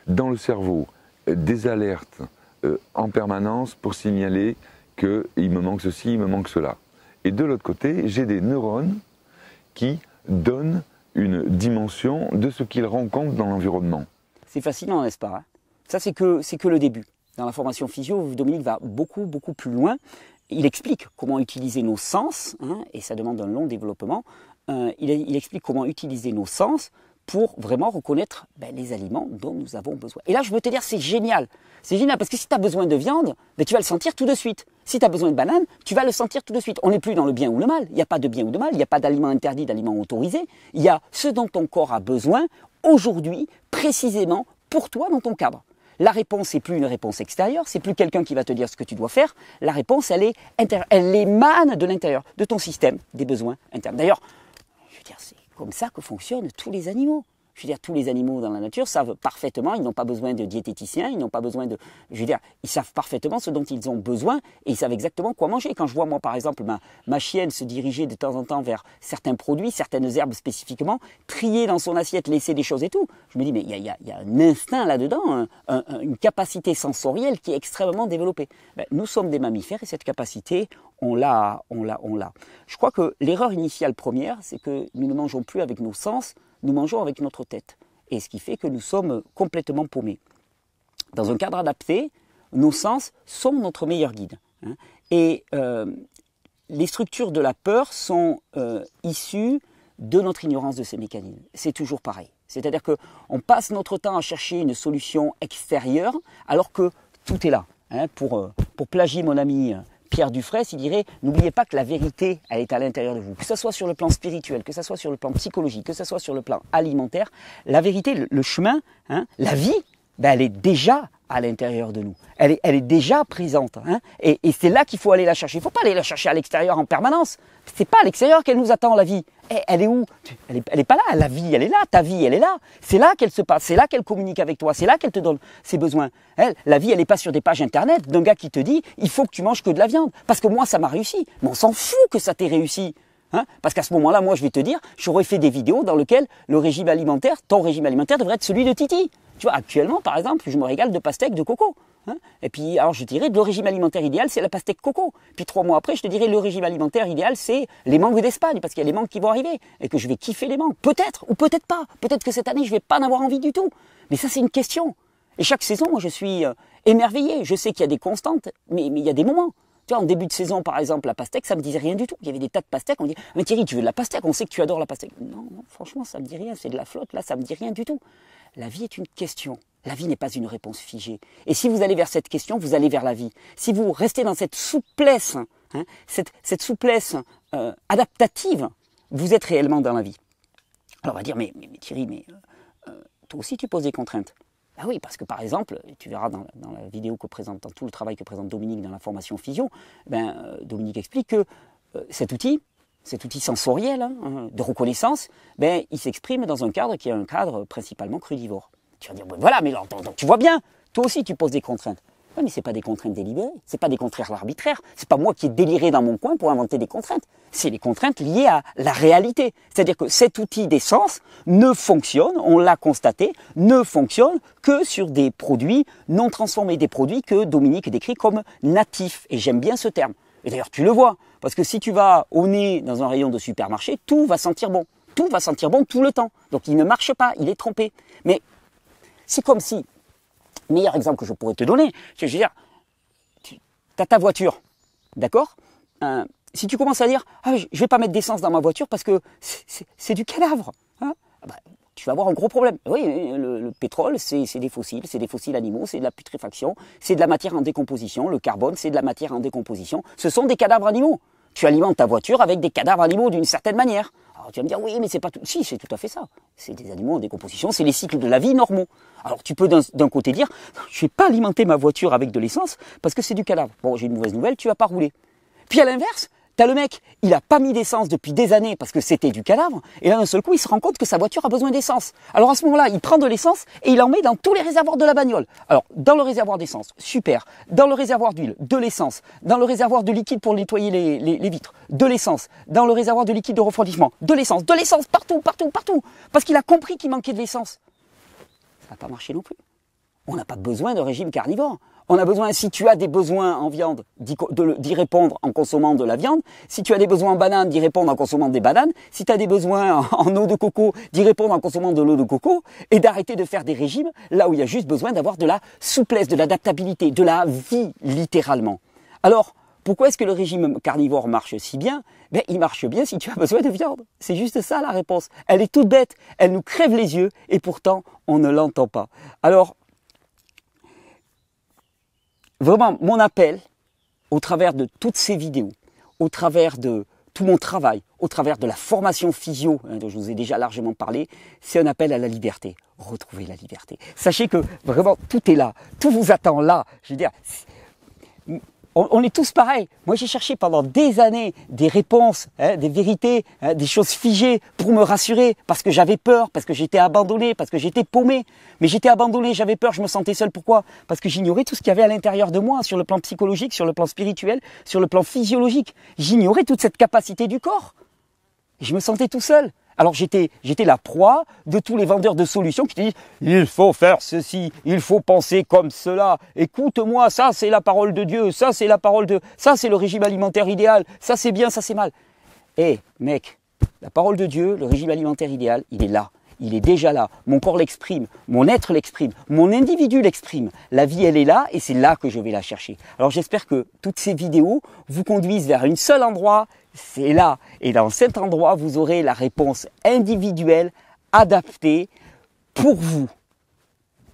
dans le cerveau des alertes en permanence pour signaler qu'il me manque ceci, il me manque cela. Et de l'autre côté, j'ai des neurones qui donnent une dimension de ce qu'ils rencontrent dans l'environnement. C'est fascinant, n'est-ce pas, hein? Ça, c'est que le début. Dans la formation physio, Dominique va beaucoup plus loin. Il explique comment utiliser nos sens, hein, et ça demande un long développement. Il explique comment utiliser nos sens pour vraiment reconnaître les aliments dont nous avons besoin. Et là, je veux te dire, c'est génial. C'est génial parce que si tu as besoin de viande, tu vas le sentir tout de suite. Si tu as besoin de banane, tu vas le sentir tout de suite. On n'est plus dans le bien ou le mal. Il n'y a pas de bien ou de mal. Il n'y a pas d'aliments interdits, d'aliments autorisés. Il y a ce dont ton corps a besoin aujourd'hui, précisément pour toi dans ton cadre. La réponse n'est plus une réponse extérieure, c'est plus quelqu'un qui va te dire ce que tu dois faire. La réponse, elle est intérieure. Elle émane de l'intérieur, de ton système, des besoins internes. D'ailleurs, je veux dire, c'est comme ça que fonctionnent tous les animaux. Je veux dire, tous les animaux dans la nature savent parfaitement, ils n'ont pas besoin de diététiciens, ils n'ont pas besoin de... Je veux dire, ils savent parfaitement ce dont ils ont besoin et ils savent exactement quoi manger. Quand je vois, moi, par exemple, ma chienne se diriger de temps en temps vers certains produits, certaines herbes spécifiquement, trier dans son assiette, laisser des choses et tout, je me dis, mais il y a un instinct là-dedans, une capacité sensorielle qui est extrêmement développée. Nous sommes des mammifères et cette capacité, on l'a. Je crois que l'erreur initiale première, c'est que nous ne mangeons plus avec nos sens, nous mangeons avec notre tête. Et ce qui fait que nous sommes complètement paumés. Dans un cadre adapté, nos sens sont notre meilleur guide. Hein. Et les structures de la peur sont issues de notre ignorance de ces mécanismes. C'est toujours pareil. C'est-à-dire qu'on passe notre temps à chercher une solution extérieure alors que tout est là. Hein. Pour plagier mon ami Pierre Dufresne, il dirait, n'oubliez pas que la vérité, elle est à l'intérieur de vous. Que ce soit sur le plan spirituel, que ce soit sur le plan psychologique, que ce soit sur le plan alimentaire, la vérité, le chemin, hein, la vie, elle est déjà à l'intérieur de nous. Elle est déjà présente. Hein, et c'est là qu'il faut aller la chercher. Il ne faut pas aller la chercher à l'extérieur en permanence. Ce n'est pas à l'extérieur qu'elle nous attend, la vie. Elle est où? Elle n'est pas là. La vie, elle est là. Ta vie, elle est là. C'est là qu'elle se passe. C'est là qu'elle communique avec toi. C'est là qu'elle te donne ses besoins. La vie, elle n'est pas sur des pages internet d'un gars qui te dit « il faut que tu manges que de la viande ». Parce que moi, ça m'a réussi. Mais on s'en fout que ça t'ait réussi. Hein, parce qu'à ce moment-là, moi, je vais te dire, j'aurais fait des vidéos dans lesquelles le régime alimentaire, ton régime alimentaire devrait être celui de Titi. Tu vois, actuellement, par exemple, je me régale de pastèques de coco. Hein. Et puis, alors je dirais, le régime alimentaire idéal, c'est la pastèque coco. Puis 3 mois après, je te dirais, le régime alimentaire idéal, c'est les mangues d'Espagne, parce qu'il y a les mangues qui vont arriver, et que je vais kiffer les mangues. Peut-être, ou peut-être pas. Peut-être que cette année, je vais pas en avoir envie du tout. Mais ça, c'est une question. Et chaque saison, moi, je suis émerveillé. Je sais qu'il y a des constantes, mais il y a des moments. Tu vois, en début de saison, par exemple, la pastèque, ça me disait rien du tout. Il y avait des tas de pastèques, on me dit, mais Thierry, tu veux de la pastèque, on sait que tu adores la pastèque. Non, non, franchement, ça me dit rien, c'est de la flotte, là, ça me dit rien du tout. La vie est une question. La vie n'est pas une réponse figée. Et si vous allez vers cette question, vous allez vers la vie. Si vous restez dans cette souplesse, hein, cette souplesse adaptative, vous êtes réellement dans la vie. Alors on va dire, mais Thierry, toi aussi tu poses des contraintes. Ben oui, parce que par exemple, tu verras dans la vidéo que présente, dans tout le travail que présente Dominique dans la formation physio, Dominique explique que cet outil sensoriel de reconnaissance, il s'exprime dans un cadre qui est un cadre principalement crudivore. Tu vas dire, voilà, mais alors, donc, tu vois bien, toi aussi tu poses des contraintes. Oui, mais ce n'est pas des contraintes délibérées, ce n'est pas des contraintes arbitraires, ce n'est pas moi qui ai déliré dans mon coin pour inventer des contraintes. C'est les contraintes liées à la réalité. C'est-à-dire que cet outil d'essence ne fonctionne, on l'a constaté, ne fonctionne que sur des produits non transformés, des produits que Dominique décrit comme natifs. Et j'aime bien ce terme. Et d'ailleurs, tu le vois, parce que si tu vas au nez dans un rayon de supermarché, tout va sentir bon. Tout va sentir bon tout le temps. Donc il ne marche pas, il est trompé. Mais c'est comme si, meilleur exemple que je pourrais te donner, je veux dire, tu as ta voiture, d'accord si tu commences à dire, je ne vais pas mettre d'essence dans ma voiture parce que c'est du cadavre, hein, tu vas avoir un gros problème. Oui, le pétrole, c'est des fossiles animaux, c'est de la putréfaction, c'est de la matière en décomposition, le carbone, c'est de la matière en décomposition, ce sont des cadavres animaux. Tu alimentes ta voiture avec des cadavres animaux d'une certaine manière. Alors tu vas me dire, oui, mais c'est pas tout. Si, c'est tout à fait ça. C'est des animaux en décomposition, c'est les cycles de la vie normaux. Alors tu peux d'un côté dire, je ne vais pas alimenter ma voiture avec de l'essence parce que c'est du cadavre. Bon, j'ai une mauvaise nouvelle, tu vas pas rouler. Puis à l'inverse, tu as le mec, il n'a pas mis d'essence depuis des années parce que c'était du cadavre, et là d'un seul coup, il se rend compte que sa voiture a besoin d'essence. Alors à ce moment-là, il prend de l'essence et il en met dans tous les réservoirs de la bagnole. Alors, dans le réservoir d'essence, super. Dans le réservoir d'huile, de l'essence. Dans le réservoir de liquide pour nettoyer les vitres, de l'essence. Dans le réservoir de liquide de refroidissement, de l'essence, partout, partout, partout. Parce qu'il a compris qu'il manquait de l'essence. Ça n'a pas marché non plus. On n'a pas besoin de régime carnivore. On a besoin, si tu as des besoins en viande, d'y répondre en consommant de la viande. Si tu as des besoins en bananes, d'y répondre en consommant des bananes. Si tu as des besoins en eau de coco, d'y répondre en consommant de l'eau de coco. Et d'arrêter de faire des régimes là où il y a juste besoin d'avoir de la souplesse, de l'adaptabilité, de la vie littéralement. Alors, pourquoi est-ce que le régime carnivore marche si bien ? Il marche bien si tu as besoin de viande. C'est juste ça la réponse. Elle est toute bête, elle nous crève les yeux et pourtant on ne l'entend pas. Alors, vraiment, mon appel, au travers de toutes ces vidéos, au travers de tout mon travail, au travers de la formation physio, dont je vous ai déjà largement parlé, c'est un appel à la liberté. Retrouvez la liberté. Sachez que vraiment, tout est là. Tout vous attend là. Je veux dire, on est tous pareils. Moi, j'ai cherché pendant des années des réponses, des vérités, des choses figées pour me rassurer, parce que j'avais peur, parce que j'étais abandonné, parce que j'étais paumé. Mais j'étais abandonné, j'avais peur, je me sentais seul. Pourquoi ? Parce que j'ignorais tout ce qu'il y avait à l'intérieur de moi, sur le plan psychologique, sur le plan spirituel, sur le plan physiologique. J'ignorais toute cette capacité du corps. Et je me sentais tout seul. Alors j'étais la proie de tous les vendeurs de solutions qui te disent « Il faut faire ceci, il faut penser comme cela, écoute-moi, ça c'est la parole de Dieu, ça c'est le régime alimentaire idéal, ça c'est bien, ça c'est mal. » Eh mec, la parole de Dieu, le régime alimentaire idéal, il est là. Il est déjà là, mon corps l'exprime, mon être l'exprime, mon individu l'exprime. La vie, elle est là et c'est là que je vais la chercher. Alors j'espère que toutes ces vidéos vous conduisent vers un seul endroit, c'est là. Et dans cet endroit, vous aurez la réponse individuelle, adaptée pour vous.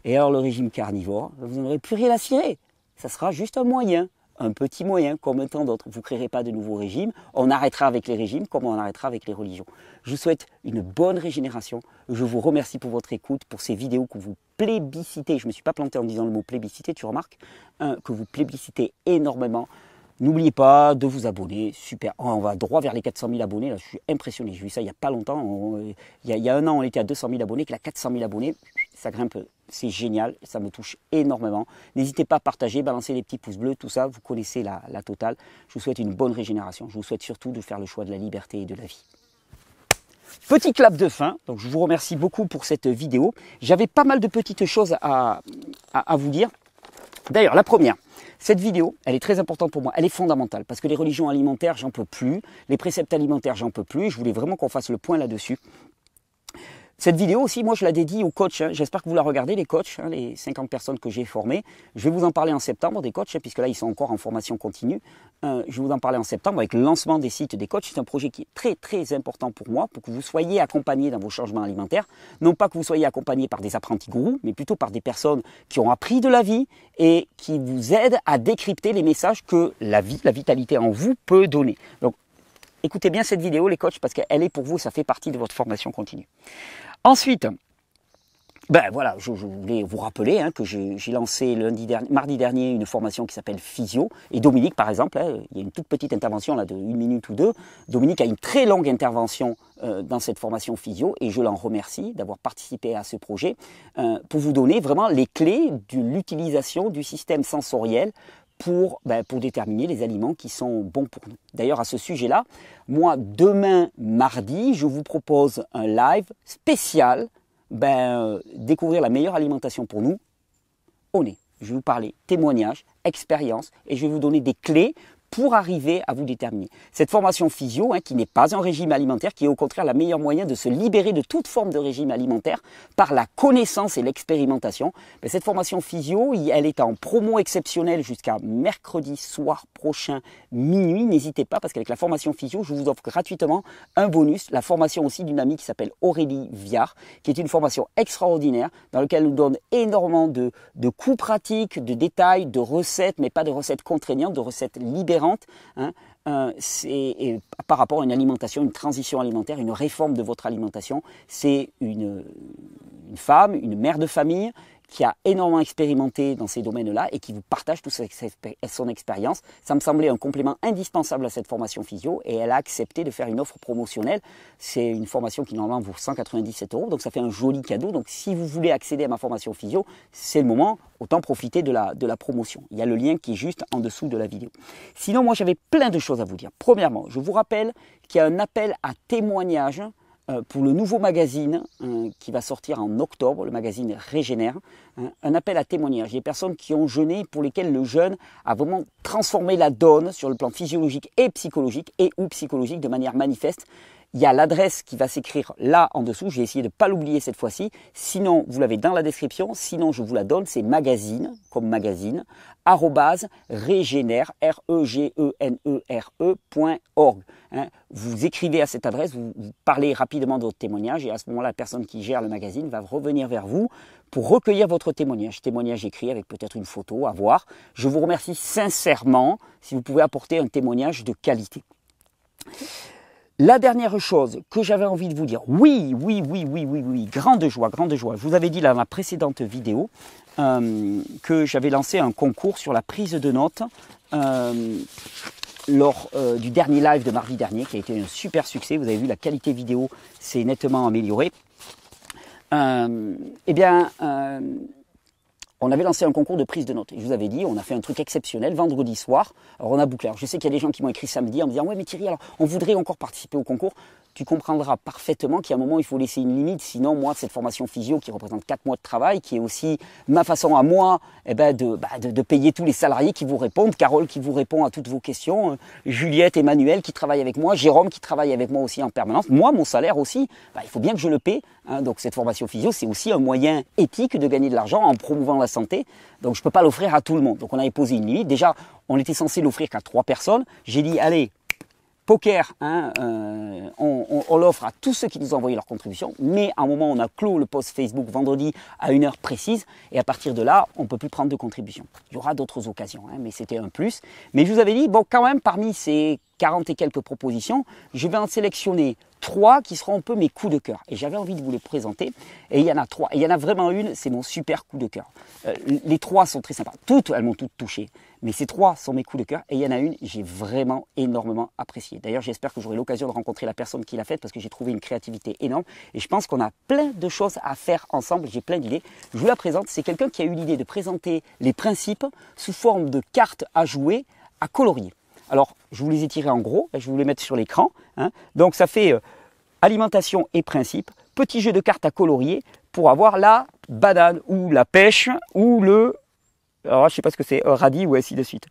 Et alors le régime carnivore, vous n'aurez plus rien à cirer. Ça sera juste un moyen. Un petit moyen comme tant d'autres. Vous ne créerez pas de nouveaux régimes. On arrêtera avec les régimes comme on arrêtera avec les religions. Je vous souhaite une bonne régénération. Je vous remercie pour votre écoute, pour ces vidéos que vous plébiscitez. Je ne me suis pas planté en disant le mot plébisciter, tu remarques, que vous plébiscitez énormément. N'oubliez pas de vous abonner. Super. On va droit vers les 400 000 abonnés. Là, je suis impressionné. J'ai vu ça il n'y a pas longtemps. Il y a un an, on était à 200 000 abonnés. Qu'il a 400 000 abonnés, ça grimpe. C'est génial, ça me touche énormément. N'hésitez pas à partager, balancer les petits pouces bleus, tout ça, vous connaissez la totale. Je vous souhaite une bonne régénération. Je vous souhaite surtout de faire le choix de la liberté et de la vie. Petit clap de fin, donc je vous remercie beaucoup pour cette vidéo. J'avais pas mal de petites choses à vous dire. D'ailleurs, la première, cette vidéo, elle est très importante pour moi, elle est fondamentale, parce que les religions alimentaires, j'en peux plus, les préceptes alimentaires, j'en peux plus, je voulais vraiment qu'on fasse le point là-dessus. Cette vidéo aussi, moi je la dédie aux coachs, j'espère que vous la regardez les coachs, les 50 personnes que j'ai formées. Je vais vous en parler en septembre des coachs, puisque là ils sont encore en formation continue. Je vais vous en parler en septembre avec le lancement des sites des coachs. C'est un projet qui est très très important pour moi, pour que vous soyez accompagnés dans vos changements alimentaires. Non pas que vous soyez accompagnés par des apprentis gourous, mais plutôt par des personnes qui ont appris de la vie et qui vous aident à décrypter les messages que la vie, la vitalité en vous peut donner. Donc écoutez bien cette vidéo les coachs, parce qu'elle est pour vous, ça fait partie de votre formation continue. Ensuite, ben voilà, je voulais vous rappeler que j'ai lancé mardi dernier une formation qui s'appelle Physio. Et Dominique, par exemple, il y a une toute petite intervention là de 1 minute ou 2. Dominique a une très longue intervention dans cette formation Physio et je l'en remercie d'avoir participé à ce projet pour vous donner vraiment les clés de l'utilisation du système sensoriel pour déterminer les aliments qui sont bons pour nous. D'ailleurs, à ce sujet-là, moi, demain, mardi, je vous propose un live spécial, découvrir la meilleure alimentation pour nous au nez. Je vais vous parler témoignages, expériences, et je vais vous donner des clés pour arriver à vous déterminer. Cette formation Physio, qui n'est pas un régime alimentaire, qui est au contraire la meilleure moyen de se libérer de toute forme de régime alimentaire par la connaissance et l'expérimentation. Cette formation Physio, elle est en promo exceptionnelle jusqu'à mercredi soir prochain, minuit. N'hésitez pas, parce qu'avec la formation Physio, je vous offre gratuitement un bonus, la formation aussi d'une amie qui s'appelle Aurélie Viard, qui est une formation extraordinaire, dans laquelle elle nous donne énormément de coups pratiques, de détails, de recettes, mais pas de recettes contraignantes, de recettes libérantes. C'est par rapport à une alimentation, une transition alimentaire, une réforme de votre alimentation. C'est une femme, une mère de famille qui a énormément expérimenté dans ces domaines-là et qui vous partage toute son expérience. Ça me semblait un complément indispensable à cette formation Physio et elle a accepté de faire une offre promotionnelle. C'est une formation qui normalement vaut 197 €, donc ça fait un joli cadeau. Donc si vous voulez accéder à ma formation Physio, c'est le moment, autant profiter de la promotion. Il y a le lien qui est juste en dessous de la vidéo. Sinon, moi j'avais plein de choses à vous dire. Premièrement, je vous rappelle qu'il y a un appel à témoignages pour le nouveau magazine qui va sortir en octobre, le magazine Régénère, un appel à témoignage. Il y a des personnes qui ont jeûné, pour lesquelles le jeûne a vraiment transformé la donne sur le plan physiologique et psychologique, et ou psychologique de manière manifeste. Il y a l'adresse qui va s'écrire là en dessous, j'ai essayé de ne pas l'oublier cette fois-ci, sinon vous l'avez dans la description, sinon je vous la donne, c'est magazine, comme magazine, @regenere, regenere.org. Vous écrivez à cette adresse, vous parlez rapidement de votre témoignage et à ce moment-là, la personne qui gère le magazine va revenir vers vous pour recueillir votre témoignage. Témoignage écrit avec peut-être une photo à voir. Je vous remercie sincèrement si vous pouvez apporter un témoignage de qualité. La dernière chose que j'avais envie de vous dire, oui, grande joie. Je vous avais dit dans ma précédente vidéo que j'avais lancé un concours sur la prise de notes lors du dernier live de mardi dernier, qui a été un super succès. Vous avez vu, la qualité vidéo s'est nettement améliorée. On avait lancé un concours de prise de notes. Et je vous avais dit, on a fait un truc exceptionnel vendredi soir. Alors on a bouclé. Alors, je sais qu'il y a des gens qui m'ont écrit samedi en me disant « Ouais mais Thierry, alors on voudrait encore participer au concours ». Tu comprendras parfaitement qu'à un moment, il faut laisser une limite. Sinon, moi, cette formation Physio qui représente 4 mois de travail, qui est aussi ma façon à moi de payer tous les salariés qui vous répondent, Carole qui vous répond à toutes vos questions, Juliette, Emmanuel qui travaille avec moi, Jérôme qui travaille avec moi aussi en permanence. Moi, mon salaire aussi, il faut bien que je le paie. Donc cette formation Physio, c'est aussi un moyen éthique de gagner de l'argent en promouvant la santé. Donc je ne peux pas l'offrir à tout le monde. Donc on avait posé une limite. Déjà, on était censé l'offrir qu'à 3 personnes. J'ai dit, allez, poker, on l'offre à tous ceux qui nous ont envoyé leur contribution, mais à un moment on a clos le post Facebook vendredi à une heure précise et à partir de là on ne peut plus prendre de contribution. Il y aura d'autres occasions, mais c'était un plus. Mais je vous avais dit, bon quand même parmi ces 40 et quelques propositions, je vais en sélectionner 3 qui seront un peu mes coups de cœur. Et j'avais envie de vous les présenter. Et il y en a 3. Et il y en a vraiment une, c'est mon super coup de cœur. Les 3 sont très sympas. Elles m'ont toutes touché. Mais ces 3 sont mes coups de cœur. Et il y en a une, j'ai vraiment énormément apprécié. D'ailleurs, j'espère que j'aurai l'occasion de rencontrer la personne qui l'a faite parce que j'ai trouvé une créativité énorme. Et je pense qu'on a plein de choses à faire ensemble. J'ai plein d'idées. Je vous la présente. C'est quelqu'un qui a eu l'idée de présenter les principes sous forme de cartes à jouer, à colorier. Alors, je vous les ai tirés en gros, je vais vous les mettre sur l'écran. Donc, ça fait alimentation et principe, petit jeu de cartes à colorier pour avoir la banane ou la pêche ou le, alors je sais pas ce que c'est, radis ou ainsi de suite.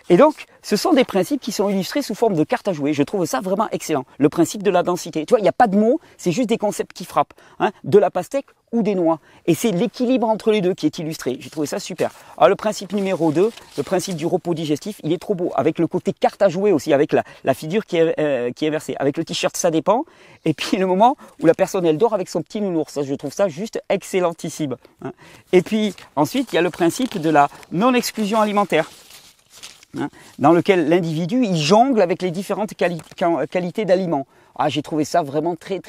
Et donc, ce sont des principes qui sont illustrés sous forme de cartes à jouer. Je trouve ça vraiment excellent. Le principe de la densité. Tu vois, il n'y a pas de mots, c'est juste des concepts qui frappent. Hein, de la pastèque ou des noix. Et c'est l'équilibre entre les deux qui est illustré. J'ai trouvé ça super. Alors, le principe numéro 2, le principe du repos digestif, il est trop beau. Avec le côté carte à jouer aussi, avec la figure qui est inversée. Avec le t-shirt, ça dépend. Et puis, le moment où la personne, elle dort avec son petit nounours. Ça, je trouve ça juste excellentissime. Hein. Et puis, ensuite, il y a le principe de la non-exclusion alimentaire. Hein, dans lequel l'individu il jongle avec les différentes qualités d'aliments. Ah, j'ai trouvé ça vraiment très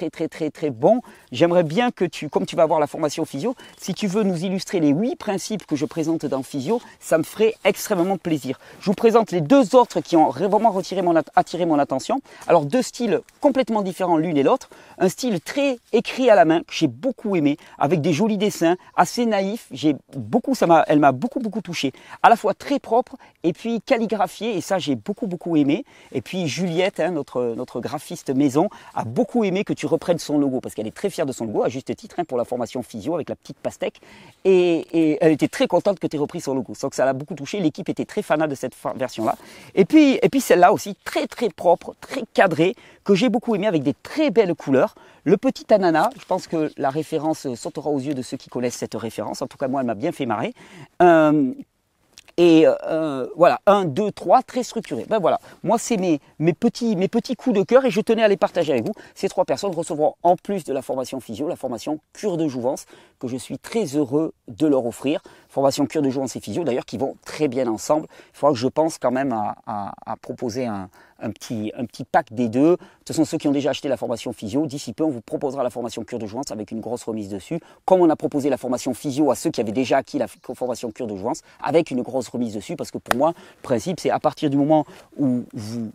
bon. J'aimerais bien que comme tu vas avoir la formation physio, si tu veux nous illustrer les 8 principes que je présente dans physio, ça me ferait extrêmement plaisir. Je vous présente les 2 autres qui ont vraiment attiré mon attention. Alors 2 styles complètement différents l'une et l'autre. Un style très écrit à la main que j'ai beaucoup aimé, avec des jolis dessins, assez naïfs. Elle m'a beaucoup touché. À la fois très propre et puis calligraphié, et ça j'ai beaucoup aimé. Et puis Juliette, hein, notre graphiste maison, a beaucoup aimé que tu reprennes son logo, parce qu'elle est très fière de son logo, à juste titre, hein, pour la formation physio avec la petite pastèque. Et elle était très contente que tu aies repris son logo. Donc ça l'a beaucoup touché. L'équipe était très fanat de cette version-là. Et puis celle-là aussi, très propre, très cadrée, que j'ai beaucoup aimé, avec des très belles couleurs. Le petit ananas, je pense que la référence sautera aux yeux de ceux qui connaissent cette référence. En tout cas, moi, elle m'a bien fait marrer. Voilà, 1, 2, 3, très structuré. Ben voilà, moi c'est mes petits coups de cœur et je tenais à les partager avec vous. Ces 3 personnes recevront en plus de la formation physio, la formation cure de jouvence, que je suis très heureux de leur offrir. Formation cure de jouvence et physio d'ailleurs qui vont très bien ensemble. Il faudra que je pense quand même à proposer un petit pack des 2. De toute façon, ceux qui ont déjà acheté la formation physio, d'ici peu, on vous proposera la formation cure de jouvence avec une grosse remise dessus. Comme on a proposé la formation physio à ceux qui avaient déjà acquis la formation cure de jouvence, avec une grosse remise dessus. Parce que pour moi, le principe, c'est à partir du moment où vous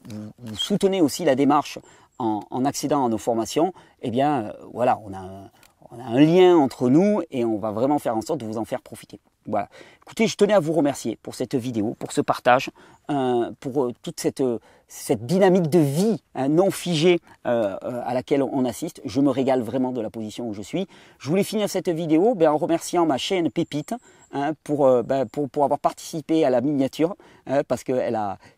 soutenez aussi la démarche en accédant à nos formations, eh bien, voilà, on a un lien entre nous et on va vraiment faire en sorte de vous en faire profiter. Voilà. Écoutez, je tenais à vous remercier pour cette vidéo, pour ce partage, pour toute cette dynamique de vie non figée à laquelle on assiste. Je me régale vraiment de la position où je suis. Je voulais finir cette vidéo en remerciant ma chaîne Pépite pour avoir participé à la miniature, parce que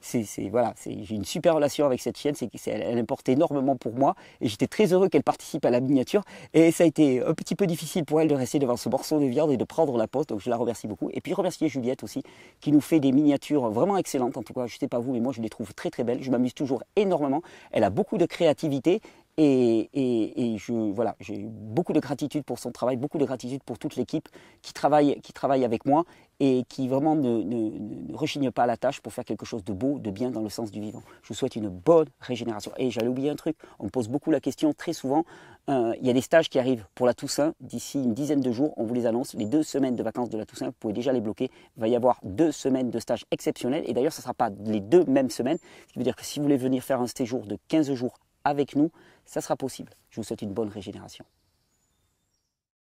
j'ai une super relation avec cette chaîne, elle importe énormément pour moi et j'étais très heureux qu'elle participe à la miniature, et ça a été un petit peu difficile pour elle de rester devant ce morceau de viande et de prendre la pause, donc je la remercie beaucoup. Et puis remercier Juliette aussi, qui nous fait des miniatures vraiment excellentes. En tout cas, je ne sais pas vous, mais moi je les trouve très belles. Je m'amuse toujours énormément. Elle a beaucoup de créativité et j'ai beaucoup de gratitude pour son travail, beaucoup de gratitude pour toute l'équipe qui travaille avec moi et qui vraiment ne rechigne pas à la tâche pour faire quelque chose de beau, de bien dans le sens du vivant. Je vous souhaite une bonne régénération. Et j'allais oublier un truc, on me pose beaucoup la question très souvent, il y a des stages qui arrivent pour la Toussaint, d'ici une dizaine de jours, on vous les annonce, les 2 semaines de vacances de la Toussaint, vous pouvez déjà les bloquer, il va y avoir 2 semaines de stages exceptionnels, et d'ailleurs ce ne sera pas les 2 mêmes semaines, ce qui veut dire que si vous voulez venir faire un séjour de 15 jours avec nous, ça sera possible. Je vous souhaite une bonne régénération.